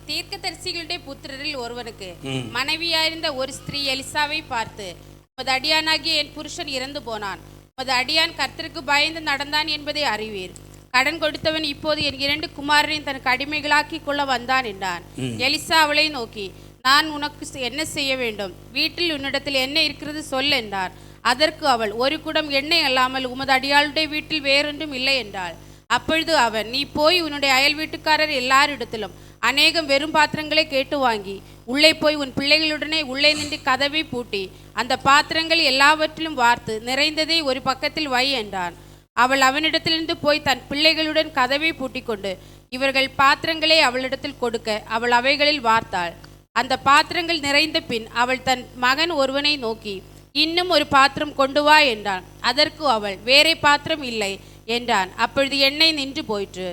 தீர்க்கதரிசிகளுடைய புத்திரரில் ஒருவனுக்கு மனைவியாயிருந்த ஒரு ஸ்திரீ எலிசாவை பார்த்து, உமது அடியானாகிய என் புருஷன் இறந்து போனான், உமது அடியான் கர்த்தருக்கு பயந்து நடந்தான் என்பதை அறிவீர். கடன் கொடுத்தவன் இப்போது என் 2 குமாரரையும் தனக்கு அடிமைகளாக்கி கொள்ள வந்தான் என்றான். எலிசா அவளை நோக்கி, நான் உனக்கு என்ன செய்ய வேண்டும்? வீட்டில் உன்னிடத்தில் என்ன இருக்கிறது சொல் என்றார். அதற்கு அவள், ஒரு குடம் எண்ணெய் அல்லாமல் உமது அடியாளுடைய வீட்டில் வேறொன்றும் இல்லை என்றாள். அப்பொழுது அவன், நீ போய் உன்னுடைய அயல் வீட்டுக்காரர் எல்லாரிடத்திலும் அநேகம் வெறும் பாத்திரங்களை கேட்டு வாங்கி உள்ளே போய் உன் பிள்ளைகளுடனே உள்ளே நின்று கதவை பூட்டி அந்த பாத்திரங்கள் எல்லாவற்றிலும் வார்த்து நிறைந்ததை ஒரு பக்கத்தில் வை என்றான். அவள் அவனிடத்திலிருந்து போய் தன் பிள்ளைகளுடன் கதவை பூட்டி கொண்டு இவர்கள் பாத்திரங்களை அவளிடத்தில் கொடுக்க அவள் அவைகளில் வார்த்தாள். அந்த பாத்திரங்கள் நிறைந்த பின் அவள் தன் மகன் ஒருவனை நோக்கி, இன்னும் ஒரு பாத்திரம் கொண்டு வா என்றான். அதற்கு அவள், வேறே பாத்திரம் இல்லை என்றான். அப்பொழுது எண்ணெய் நின்று போயிற்று.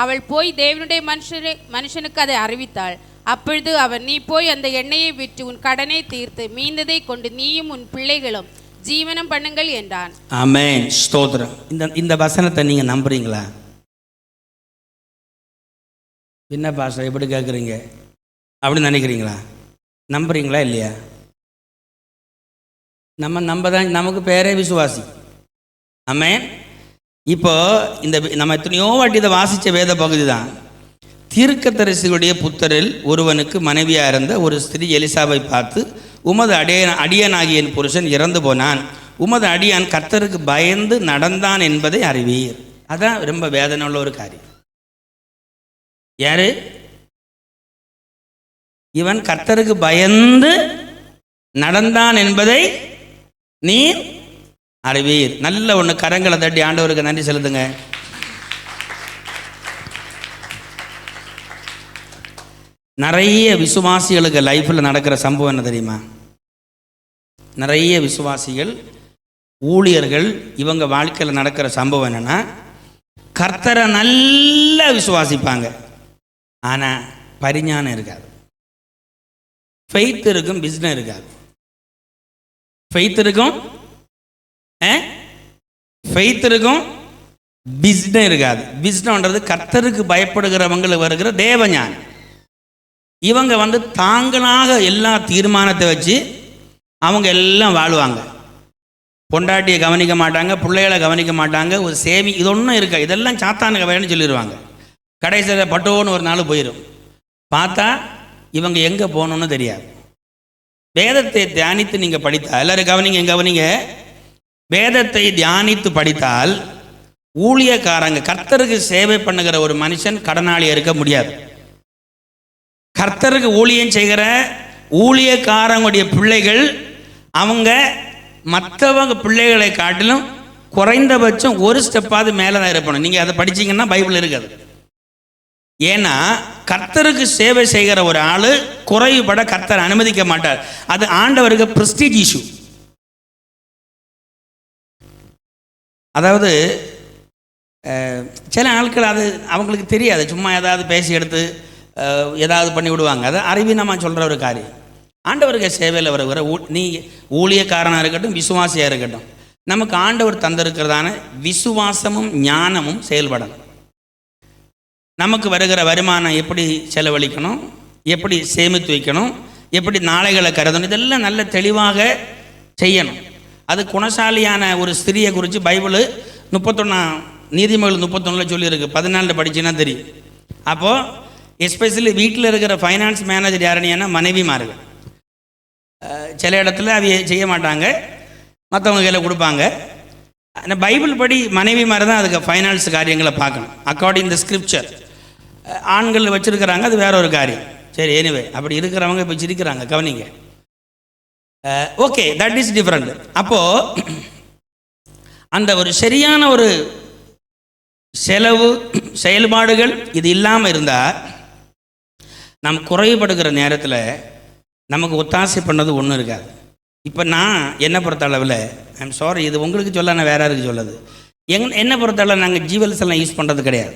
அவள் போய் தேவனுடைய மனுஷனுக்கு அதை அறிவித்தாள். அப்பொழுது அவன், நீ போய் அந்த எண்ணெயை விற்று உன் கடனை தீர்த்து மீந்ததை கொண்டு நீயும் உன் பிள்ளைகளும் ஜீவனம் பண்ணுங்கள் என்றான். ஆமென், ஸ்தோத்திரம். இந்த வசனத்தை நீங்க நம்புறீங்களா? என்ன பாஸ்டர் எப்படி கேட்குறீங்க அப்படின்னு நினைக்கிறீங்களா? நம்புறீங்களா இல்லையா? நம்பதான் நமக்கு பேரே விசுவாசி. ஆமென். இப்போ இந்த நம்ம எத்தனையோ வாட்டி இதை வாசித்த வேத பகுதி தான். தீர்க்கதரிசிகளுடைய புத்தரில் ஒருவனுக்கு மனைவியாக இருந்த ஒரு ஸ்திரீ எலிசாவை பார்த்து, உமது அடியனாகிய என் புருஷன் இறந்து போனான், உமது அடியான் கர்த்தருக்கு பயந்து நடந்தான் என்பதை அறிவீர். அதான் ரொம்ப வேதனை உள்ள ஒரு காரியம். யாரு? இவன் கர்த்தருக்கு பயந்து நடந்தான் என்பதை நீ அறிவீர். நல்ல ஒன்று கரங்களை தட்டி ஆண்டவருக்கு நன்றி செலுத்துங்க. நிறைய விசுவாசிகளுக்கு லைஃப்பில் நடக்கிற சம்பவம் என்ன தெரியுமா? நிறைய விசுவாசிகள், ஊழியர்கள், இவங்க வாழ்க்கையில் நடக்கிற சம்பவம் என்னன்னா, கர்த்தரை நல்லா விசுவாசிப்பாங்க, ஆனால் பரிஞானம் இருக்காது. ஃபெய்த் இருக்கும், பிஸ்னஸ் இருக்காது. ஃபெய்த் இருக்கும், ஃபெய்த் இருக்கும், பிஸ்னஸ் இருக்காது. பிஸ்னஸ்ன்றது கர்த்தருக்கு பயப்படுகிறவங்களுக்கு வருகிற தேவஞானம். இவங்க தாங்களாக எல்லா தீர்மானத்தை வச்சு அவங்க எல்லாம் வாழ்வாங்க. பொண்டாட்டியை கவனிக்க மாட்டாங்க, பிள்ளைகளை கவனிக்க மாட்டாங்க, ஒரு இது ஒன்றும் இருக்கா, இதெல்லாம் சாத்தானுக்கு வேணும்னு சொல்லிடுவாங்க. கடைசியில் பட்டோன்னு ஒரு நாள் போயிடும். பார்த்தா இவங்க எங்கே போகணுன்னு தெரியாது. வேதத்தை தியானித்து நீங்கள் படித்தால், எல்லாரும் கவனிங்க, வேதத்தை தியானித்து படித்தால் ஊழியக்காரங்க, கர்த்தருக்கு சேவை பண்ணுகிற ஒரு மனுஷன் கடனாளியாக இருக்க முடியாது. கர்த்தருக்கு ஊழியம் செய்கிற ஊழியக்காரங்களுடைய பிள்ளைகள் அவங்க மற்றவங்க பிள்ளைகளை காட்டிலும் குறைந்தபட்சம் ஒரு ஸ்டெப்பாவது மேலே தான் இருப்பணும். நீங்கள் அதை படிச்சீங்கன்னா பைபிள் இருக்காது. ஏன்னா கர்த்தருக்கு சேவை செய்கிற ஒரு ஆள் குறைவுபட கர்த்தர் அனுமதிக்க மாட்டார். அது ஆண்டவருக்கு பிரஸ்டீஜ் இஷ்யூ. அதாவது சில ஆட்கள் அது அவங்களுக்கு தெரியாது, சும்மா ஏதாவது பேசி எடுத்து ஏதாவது பண்ணி விடுவாங்க. அது அறிவீனமாக சொல்கிற ஒரு காரியம். ஆண்டவருக்கு சேவையில் வருகிற நீ ஊழியக்காரனாக இருக்கட்டும், விசுவாசியாக இருக்கட்டும், நமக்கு ஆண்டவர் தந்திருக்கிறதான விசுவாசமும் ஞானமும் செயல்படணும். நமக்கு வருகிற வருமானம் எப்படி செலவழிக்கணும், எப்படி சேமித்து வைக்கணும், எப்படி நாளைகளை கருதணும், இதெல்லாம் நல்ல தெளிவாக செய்யணும். அது குணசாலியான ஒரு ஸ்திரியை குறித்து பைபிள் 31 நீதிமொழிகள் 31 சொல்லியிருக்கு. 14 படிச்சுன்னா தெரியும். அப்போது எஸ்பெஷலி வீட்டில் இருக்கிற ஃபைனான்ஸ் மேனேஜர் யாருன்னா மனைவிமார்கள். சில இடத்துல அவை செய்ய மாட்டாங்க, மற்றவங்க கையில் கொடுப்பாங்க. பைபிள் படி மனைவி மாதிரி தான் அதுக்கு ஃபைனான்ஸ் காரியங்களை பார்க்கணும். அக்கார்டிங் த ஸ்கிரிப்சர் ஆண்கள் வச்சுருக்கிறாங்க, அது வேற ஒரு காரியம். சரி, எனிவே அப்படி இருக்கிறவங்க இப்போ சிரிக்கிறாங்க, கவனிங்க. Okay, that is different. அப்போது அந்த ஒரு சரியான ஒரு செலவு செயல்பாடுகள் இது இல்லாமல் இருந்தால் நாம் குறைபடுகிற நேரத்தில் நமக்கு ஒத்தாசை பண்ணது ஒன்றும் இருக்காது. இப்போ நான் என்னை பொறுத்த அளவில், ஐம் சாரி, இது உங்களுக்கு சொல்ல, நான் வேற யாருக்கு சொல்லுது. என்னை பொறுத்த அளவில் நாங்கள் ஜீவல்ஸ் எல்லாம் யூஸ் பண்ணுறது கிடையாது,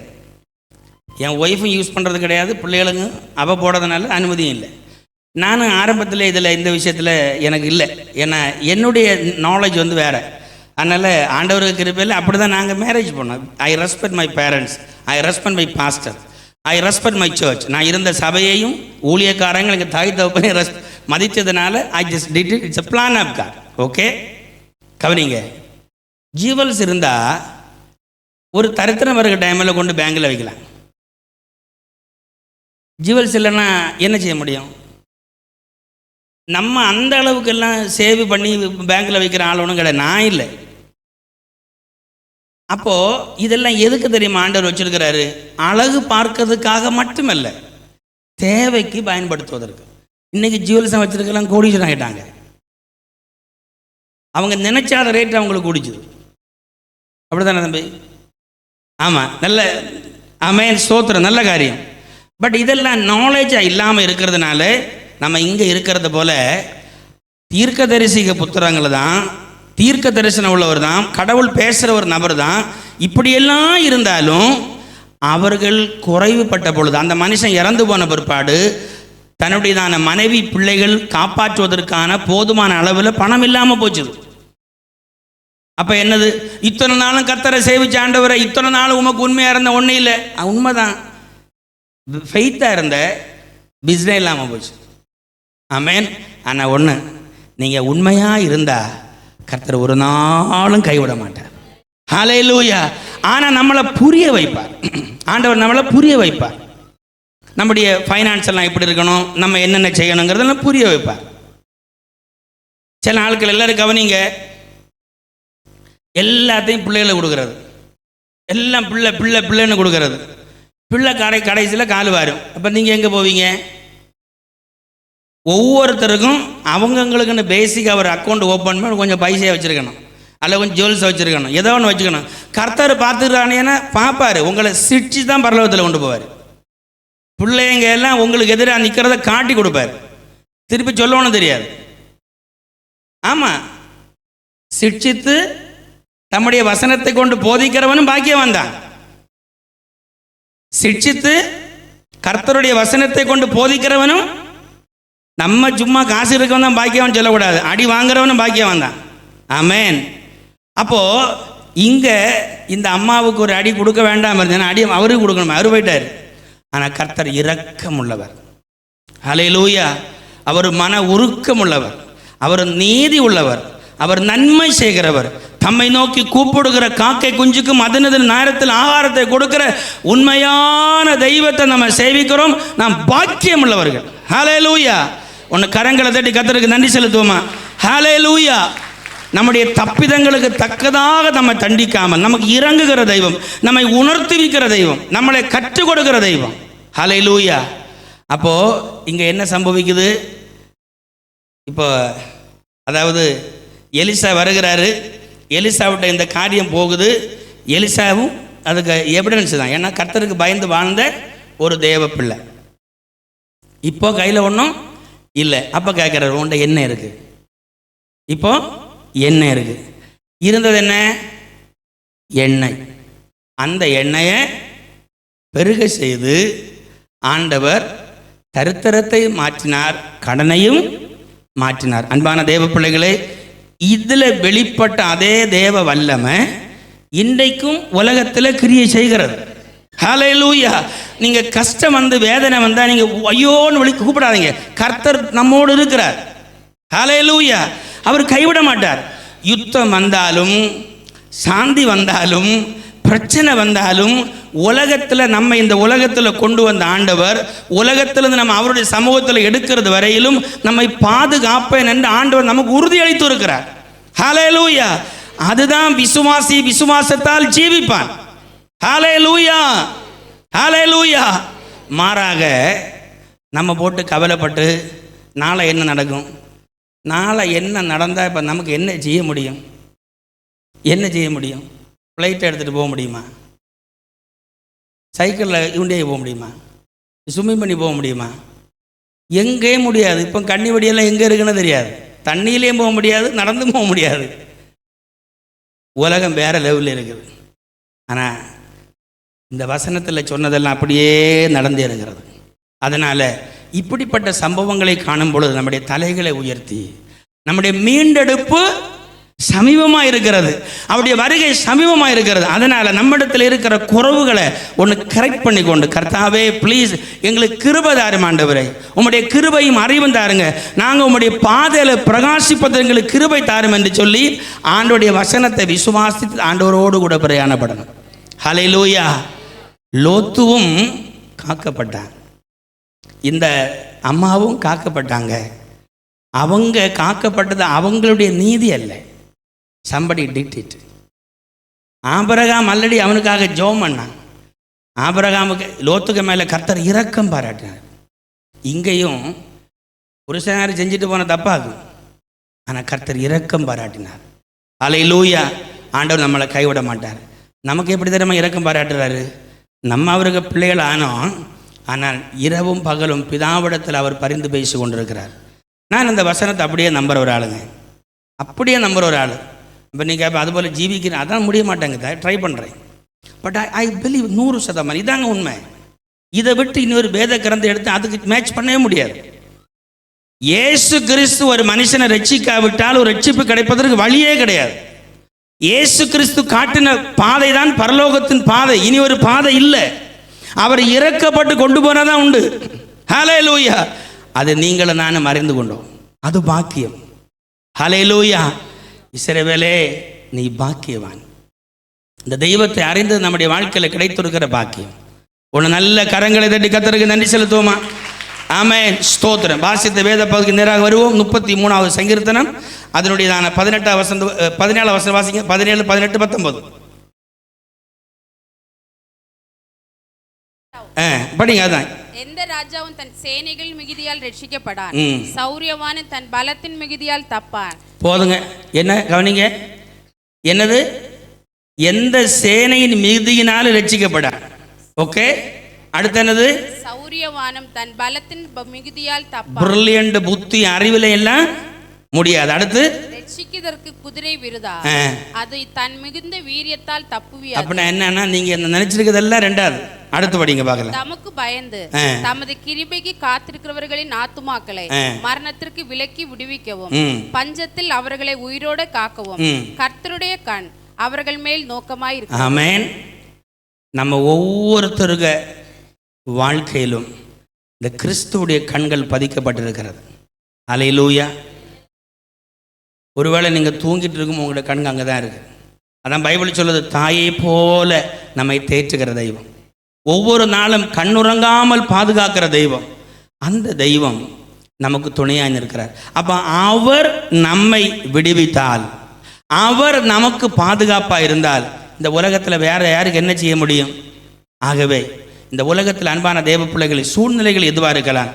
என் ஒய்ஃபும் யூஸ் பண்ணுறது கிடையாது, பிள்ளைகளுங்க அவள் போடுறதுனால அனுமதியும் இல்லை. நானும் ஆரம்பத்தில் இதில் இந்த விஷயத்தில் எனக்கு இல்லை, ஏன்னா என்னுடைய நாலேஜ் வேறு. அதனால் ஆண்டவருக்கு கிருபையில் அப்படி தான் நாங்கள் மேரேஜ் பண்ணோம். I respect my parents, I respect my pastor, I respect my church. நான் இருந்த சபையையும் ஊழியக்காரங்க எங்கள் தாய் தகப்பனை மதித்ததுனால I just did it. It's a plan of God. Okay, கவனிங்க. ஜீவல்ஸ் இருந்தால் ஒரு தரித்திரம் வருகிற டைமில் கொண்டு பேங்கில் வைக்கலாம். ஜீவல்ஸ் இல்லைன்னா என்ன செய்ய முடியும்? நம்ம அந்த அளவுக்கெல்லாம் சேவ் பண்ணி பேங்கில் வைக்கிற ஆள் ஒன்றும் கிடையாது, நான் இல்லை. அப்போது இதெல்லாம் எதுக்கு தெரியுமா ஆண்டவர் வச்சிருக்கிறாரு? அழகு பார்க்கறதுக்காக மட்டுமல்ல, தேவைக்கு பயன்படுத்துவதற்கு. இன்றைக்கி ஜுவல்ஸை வச்சுருக்கலாம் கோடீஸ்வரன் ஆகிட்டாங்க. அவங்க நினைச்சாத ரேட் அவங்களுக்கு கூடிச்சுது. அப்படி தானே தம்பி? ஆமாம், நல்ல ஆமென், ஸ்தோத்திரம், நல்ல காரியம். பட் இதெல்லாம் நாலேஜாக இல்லாமல் இருக்கிறதுனால நம்ம இங்கே இருக்கிறது போல தீர்க்கதரிசிக புத்தகங்கள் தான், தீர்க்க தரிசனம் உள்ளவர் தான், கடவுள் பேசுகிற ஒரு நபர் தான். இப்படியெல்லாம் இருந்தாலும் அவர்கள் குறைவுபட்ட பொழுது, அந்த மனுஷன் இறந்து போன பிற்பாடு தன்னுடையதான மனைவி பிள்ளைகள் காப்பாற்றுவதற்கான போதுமான அளவில் பணம் இல்லாமல் போச்சு. அப்போ என்னது, இத்தனை நாளும் கர்த்தரை சேவிச்ச ஆண்டவரை, இத்தனை நாளும் உமக்கு உண்மையாக இருந்த ஒன்றும் இல்லை. உண்மைதான், ஃபெய்த்தாக இருந்த பிஸ்னஸ் இல்லாமல் போச்சு. ஆமென். ஆனால் ஒன்று, நீங்கள் உண்மையாக இருந்தால் கர்த்தர் ஒரு நாளும் கைவிட மாட்டார். ஹல்லேலூயா. ஆனால் நம்மளை புரிய வைப்பார், ஆண்டவர் நம்மளை புரிய வைப்பார். நம்முடைய ஃபைனான்ஸ் எல்லாம் எப்படி இருக்கணும், நம்ம என்னென்ன செய்யணுங்கிறதெல்லாம் புரிய வைப்பார். சில ஆட்கள் எல்லாரும் கவனிங்க, எல்லாத்தையும் பிள்ளைகளை கொடுக்கறது, எல்லாம் பிள்ளை பிள்ளை பிள்ளைன்னு கொடுக்கறது. பிள்ளை கடைசியில் கால் வாரும். அப்போ நீங்கள் எங்கே போவீங்க? ஒவ்வொருத்தருக்கும் அவங்கவுங்களுக்குன்னு பேசிக்காக ஒரு அக்கௌண்ட் ஓப்பன் பண்ணி கொஞ்சம் பைசையாக வச்சுருக்கணும், அல்ல கொஞ்சம் ஜுவல்ஸை வச்சுருக்கணும், ஏதோ ஒன்று வச்சுக்கணும். கர்த்தர் பார்த்துக்கிறானேன்னா பார்ப்பார், உங்களை சிரிச்சு தான் பரலோகத்தில் கொண்டு போவார். பிள்ளைங்க எல்லாம் உங்களுக்கு எதிராக நிற்கிறத காட்டி கொடுப்பார், திருப்பி சொல்லணும்னு தெரியாது. ஆமாம், சிரிச்சித்து தம்முடைய வசனத்தை கொண்டு போதிக்கிறவனும் பாக்கியவான் தான். சிரிச்சித்து கர்த்தருடைய வசனத்தை கொண்டு போதிக்கிறவனும், நம்ம சும்மா காசு இருக்கவன் தான் பாக்கியவான் சொல்லக்கூடாது, அடி வாங்குறவனும் பாக்கியவான் தான். ஆமென். அப்போது இங்கே இந்த அம்மாவுக்கு ஒரு அடி கொடுக்க வேண்டாம் இருந்தேன்னா அடி அவருக்கு கொடுக்கணும், அவர் போயிட்டார். ஆனால் கர்த்தர் இரக்கம் உள்ளவர். ஹல்லேலூயா. அவர் மன உருக்கம் உள்ளவர், அவர் நீதி உள்ளவர், அவர் நன்மை செய்கிறவர். தம்மை நோக்கி கூப்பிடுகிற காக்கை குஞ்சுக்கும் அதனது நேரத்தில் ஆகாரத்தை கொடுக்கிற உண்மையான தெய்வத்தை நம்ம சேவிக்கிறோம். நாம் பாக்கியம் உள்ளவர்கள். ஹல்லேலூயா. ஒன்று கரங்களை தட்டி கர்த்தருக்கு நன்றி செலுத்துவோமா? ஹல்லேலூயா. நம்முடைய தப்பிதங்களுக்கு தக்கதாக நம்ம தண்டிக்காமல் நமக்கு இறங்குகிற தெய்வம், நம்மை உணர்த்துவிக்கிற தெய்வம், நம்மளை கற்றுக் கொடுக்கிற தெய்வம். ஹல்லேலூயா. அப்போ இங்க என்ன சம்பவிக்குது? இப்போ அதாவது எலிசா வருகிறாரு, எலிசாவிட்ட இந்த காரியம் போகுது. எலிசாவும் அதுக்கு எவிடன்ஸ் தான், ஏன்னா கர்த்தருக்கு பயந்து வாழ்ந்த ஒரு தேவ பிள்ளை. இப்போ கையில் ஒன்றும் இல்லை. அப்போ கேட்குறாரு, உன்ட்ட என்ன இருக்கு? இப்போ என்ன இருக்கு? இருந்தது என்ன? எண்ணெய். அந்த எண்ணெயை பெருக செய்து ஆண்டவர் தரித்திரத்தை மாற்றினார், கடனையும் மாற்றினார். அன்பான தேவ பிள்ளைகளே, இதில் வெளிப்பட்ட அதே தேவ வல்லமை இன்றைக்கும் உலகத்தில் கிரியை செய்கிறது. ஹல்லேலூயா. நீங்கள் கஷ்டம் வந்து வேதனை வந்தால் நீங்கள் ஐயோன்னு கூப்பிடாதீங்க, கர்த்தர் நம்மோடு இருக்கிறார். ஹல்லேலூயா. அவர் கைவிட மாட்டார். யுத்தம் வந்தாலும், சாந்தி வந்தாலும், பிரச்சனை வந்தாலும், உலகத்தில் நம்ம இந்த உலகத்தில் கொண்டு வந்த ஆண்டவர் உலகத்திலிருந்து நம்ம அவருடைய சமூகத்தில் எடுக்கிறது வரையிலும் நம்மை பாதுகாப்பேன் என்று ஆண்டவர் நமக்கு உறுதி அளித்து இருக்கிறார். ஹல்லேலூயா. அதுதான் விசுவாசி விசுவாசத்தால் ஜீவிப்பான். ஹல்லேலூயா. ஹல்லேலூயா. மாறாக நம்ம போட்டு கவலைப்பட்டு நாளை என்ன நடக்கும், நாளை என்ன நடந்தால் இப்போ நமக்கு என்ன செய்ய முடியும்? என்ன செய்ய முடியும்? ஃப்ளைட்டை எடுத்துகிட்டு போக முடியுமா? சைக்கிளில் இவண்டே போக முடியுமா? ஸ்விம்மிங் பண்ணி போக முடியுமா? எங்கேயும் முடியாது. இப்போ கண்ணி வடியெல்லாம் எங்கே இருக்குன்னு தெரியாது, தண்ணியிலையும் போக முடியாது, நடந்தும் போக முடியாது. உலகம் வேறு லெவலில் இருக்குது. ஆனால் இந்த வசனத்தில் சொன்னதெல்லாம் அப்படியே நடந்தே இருக்கிறது. அதனால் இப்படிப்பட்ட சம்பவங்களை காணும் பொழுது நம்முடைய தலைகளை உயர்த்தி, நம்முடைய மீண்டெடுப்பு சமீபமாக இருக்கிறது, அவருடைய வருகை சமீபமாக இருக்கிறது. அதனால் நம்மிடத்தில் இருக்கிற குறவுகளை ஒன்று கரெக்ட் பண்ணி கொண்டு, கர்த்தாவே ப்ளீஸ் எங்களுக்கு கிருபை தாரும் ஆண்டவரே, உம்முடைய கிருபையும் அறிவும் தாருங்க, நாங்கள் உம்முடைய பாதையில் பிரகாசிப்பது எங்களுக்கு கிருபை தாரும் என்று சொல்லி ஆண்டோடைய வசனத்தை விசுவாசித்து ஆண்டவரோடு கூட பிரயாணப்படணும். ஹல்லேலூயா. லோத்துவும் காக்கப்பட்டான், இந்த அம்மாவும் காக்கப்பட்டாங்க. அவங்க காக்கப்பட்டது அவங்களுடைய நீதி அல்ல, somebody did it. Abraham already அவனுக்காக ஜெபம் பண்ணான். ஆபிரகாமுக்கு லோத்துக்கு மேலே கர்த்தர் இரக்கம் பாராட்டினார். இங்கேயும் புருஷனார் செஞ்சுட்டு போன தப்பாகும், ஆனால் கர்த்தர் இரக்கம் பாராட்டினார். ஹல்லேலூயா. ஆண்டவர் நம்மளை கைவிட மாட்டார். நமக்கு எப்படி தெரியுமா இரக்கம் பாராட்டுறாரு? நம்ம அவருக்கு பிள்ளைகள் ஆனோம், ஆனால் இரவும் பகலும் பிதாவிடத்தில் அவர் பரிந்து பேசி கொண்டிருக்கிறார். நான் அந்த வசனத்தை அப்படியே நம்புகிற ஒரு ஆளுங்க, அப்படியே நம்புகிற ஒரு ஆள். இப்போ நீங்கள் அதுபோல் ஜீவிக்கிறேன், அதான் முடிய மாட்டேங்குது, ட்ரை பண்ணுறேன். But I believe 100%. இதாங்க உண்மை. இதை விட்டு இன்னொரு வேத கிரந்தம் எடுத்து அதுக்கு மேட்ச் பண்ணவே முடியாது. இயேசு கிறிஸ்து ஒரு மனுஷனை ரட்சிக்காவிட்டால் ஒரு ரட்சிப்பு கிடைப்பதற்கு வழியே கிடையாது. இயேசு கிறிஸ்து காட்டின பாதை தான் பரலோகத்தின் பாதை, இனி ஒரு பாதை இல்லை. அவர் இறக்கப்பட்டு கொண்டு போனதான் உண்டு. ஹல்லேலூயா. அது நீங்களும் நானும் அறிந்து கொண்டோம், அது பாக்கியம். ஹல்லேலூயா. இஸ்ரவேலே, நீ பாக்கியவான். இந்த தெய்வத்தை அறிந்து நம்முடைய வாழ்க்கையில் கிடைத்திருக்கிற பாக்கியம். ஒன்று நல்ல கரங்களை தட்டி கர்த்தருக்கு நன்றி செலுத்துவோமா? ஆமென், ஸ்தோத்திரம். வாசித்த வேத பகுதிக்கு நேராக வருவோம். 33வது சங்கீர்த்தனம், அதனுடையதான 18 வசனம் 17 வசனம் வாசிங்க. 17, 18, 19 படிங்க. அதான், எந்த ராஜாவும் தன் சேனைகள் மிகுதியால் ரட்சிக்கப்படான், சௌரியவான் தன் பலத்தின் மிகுதியால் தப்பான். போதுங்க. என்ன கவனிங்க, என்னது? எந்த சேனையின் மிகுதியினாலும் ரட்சிக்கப்படான். ஓகே, அடுத்து என்னது? சௌரியவானும் தன் பலத்தின் மிகுதியால் தப்பான். பிரில்லியன்ட், புத்தி அறிவில எல்லாம் முடியாது. அடுத்து, ரட்சிக்கிறதற்கு குதிரை விருதா, அது தன் மிகுந்த வீரியத்தால் தப்புவியாது. அப்படின்னா என்னன்னா, நீங்க நினைச்சிருக்கிறதெல்லாம் ரெண்டாவது. அடுத்து படிங்க பார்க்கலாம். தமக்கு பயந்து தமது கிருபைக்கு காத்திருக்கிறவர்களின் ஆத்துமாக்களை மரணத்திற்கு விலக்கி விடுவிக்கவும், பஞ்சத்தில் அவர்களை உயிரோட காக்கவும் கர்த்தருடைய கண் அவர்கள் மேல் நோக்கமாய் இருக்கு. ஆமென். நம்ம ஒவ்வொருத்தருக வாழ்க்கையிலும் இந்த கிறிஸ்துவுடைய கண்கள் பதிக்கப்பட்டிருக்கிறது. அல்லேலூயா. ஒருவேளை நீங்கள் தூங்கிட்டு இருக்கும் உங்களோட கண்கள் அங்கே தான் இருக்குது. அதான் பைபிள் சொல்லுது, தாயை போல நம்மை தேற்றுகிற தெய்வம், ஒவ்வொரு நாளும் கண்ணுறங்காமல் பாதுகாக்கிற தெய்வம். அந்த தெய்வம் நமக்கு துணையாக இருக்கிறார். அப்போ அவர் நம்மை விடுவித்தால், அவர் நமக்கு பாதுகாப்பாக இருந்தால், இந்த உலகத்தில் வேற யாருக்கு என்ன செய்ய முடியும்? ஆகவே இந்த உலகத்தில் அன்பான தேவ பிள்ளைகளை, சூழ்நிலைகள் எதுவாக இருக்கலாம்,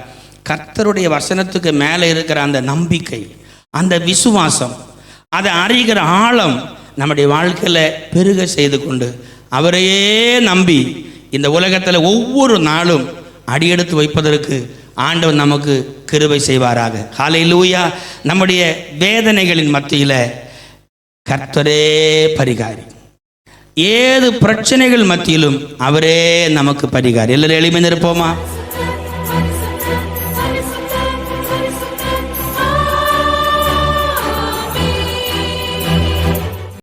கர்த்தருடைய வசனத்துக்கு மேலே இருக்கிற அந்த நம்பிக்கை, அந்த விசுவாசம், அதை அறிகிற ஆழம் நம்முடைய வாழ்க்கையில் பெருக செய்து கொண்டு அவரையே நம்பி இந்த உலகத்தில் ஒவ்வொரு நாளும் அடியெடுத்து வைப்பதற்கு ஆண்டவர் நமக்கு கிருபை செய்வாராக. ஹல்லேலூயா. நம்முடைய வேதனைகளின் மத்தியில் கர்த்தரே பரிகாரி. ஏது பிரச்சனைகள் மத்தியிலும் அவரே நமக்கு பரிகாரி. எல்லாரும் எளிமையாக இருப்போமா?